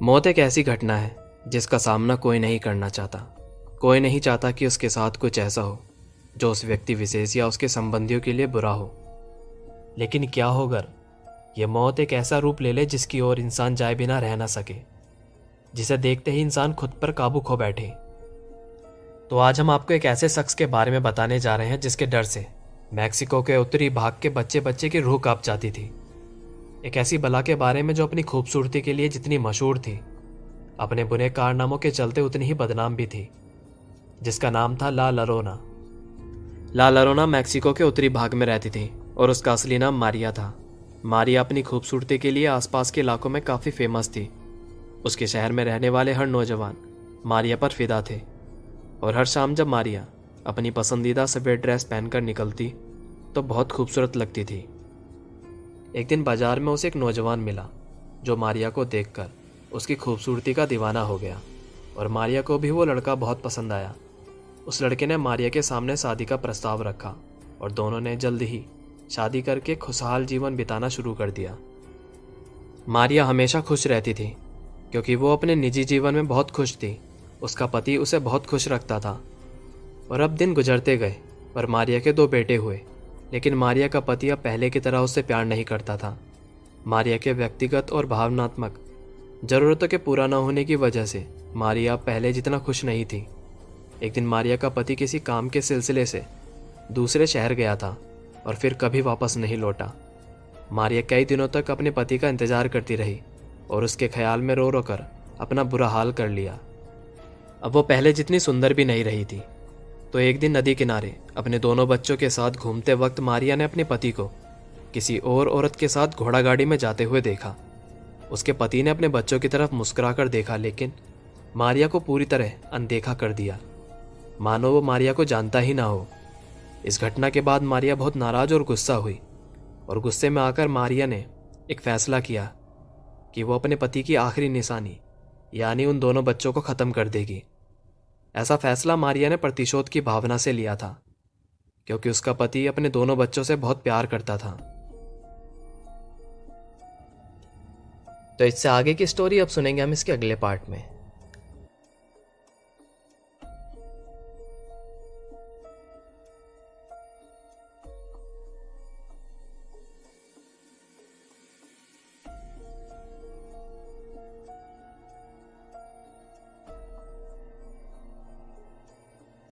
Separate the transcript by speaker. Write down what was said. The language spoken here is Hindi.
Speaker 1: मौत एक ऐसी घटना है जिसका सामना कोई नहीं करना चाहता। कोई नहीं चाहता कि उसके साथ कुछ ऐसा हो जो उस व्यक्ति विशेष या उसके संबंधियों के लिए बुरा हो। लेकिन क्या हो अगर यह मौत एक ऐसा रूप ले ले जिसकी ओर इंसान जाए बिना रह ना सके, जिसे देखते ही इंसान खुद पर काबू खो बैठे। तो आज हम आपको एक ऐसे शख्स के बारे में बताने जा रहे हैं जिसके डर से मैक्सिको के उत्तरी भाग के बच्चे बच्चे की रूह कांप जाती थी। एक ऐसी बला के बारे में जो अपनी खूबसूरती के लिए जितनी मशहूर थी, अपने बुरे कारनामों के चलते उतनी ही बदनाम भी थी, जिसका नाम था ला लरोना। ला लरोना मैक्सिको के उत्तरी भाग में रहती थी और उसका असली नाम मारिया था। मारिया अपनी खूबसूरती के लिए आसपास के इलाकों में काफ़ी फेमस थी। उसके शहर में रहने वाले हर नौजवान मारिया पर फिदा थे और हर शाम जब मारिया अपनी पसंदीदा सफ़ेद ड्रेस पहनकर निकलती तो बहुत खूबसूरत लगती थी। एक दिन बाजार में उसे एक नौजवान मिला जो मारिया को देखकर उसकी खूबसूरती का दीवाना हो गया और मारिया को भी वो लड़का बहुत पसंद आया। उस लड़के ने मारिया के सामने शादी का प्रस्ताव रखा और दोनों ने जल्द ही शादी करके खुशहाल जीवन बिताना शुरू कर दिया। मारिया हमेशा खुश रहती थी क्योंकि वो अपने निजी जीवन में बहुत खुश थी। उसका पति उसे बहुत खुश रखता था। और अब दिन गुजरते गए पर मारिया के 2 बेटे हुए, लेकिन मारिया का पति अब पहले की तरह उससे प्यार नहीं करता था। मारिया के व्यक्तिगत और भावनात्मक ज़रूरतों के पूरा न होने की वजह से मारिया अब पहले जितना खुश नहीं थी। एक दिन मारिया का पति किसी काम के सिलसिले से दूसरे शहर गया था और फिर कभी वापस नहीं लौटा। मारिया कई दिनों तक अपने पति का इंतज़ार करती रही और उसके ख्याल में रो रो कर अपना बुरा हाल कर लिया। अब वो पहले जितनी सुंदर भी नहीं रही थी। तो एक दिन नदी किनारे अपने दोनों बच्चों के साथ घूमते वक्त मारिया ने अपने पति को किसी और औरत के साथ घोड़ा गाड़ी में जाते हुए देखा। उसके पति ने अपने बच्चों की तरफ मुस्कुराकर देखा, लेकिन मारिया को पूरी तरह अनदेखा कर दिया, मानो वो मारिया को जानता ही ना हो। इस घटना के बाद मारिया बहुत नाराज और गुस्सा हुई और गुस्से में आकर मारिया ने एक फैसला किया कि वो अपने पति की आखिरी निशानी यानी उन दोनों बच्चों को ख़त्म कर देगी। ऐसा फैसला मारिया ने प्रतिशोध की भावना से लिया था क्योंकि उसका पति अपने दोनों बच्चों से बहुत प्यार करता था। तो इससे आगे की स्टोरी अब सुनेंगे हम इसके अगले पार्ट में।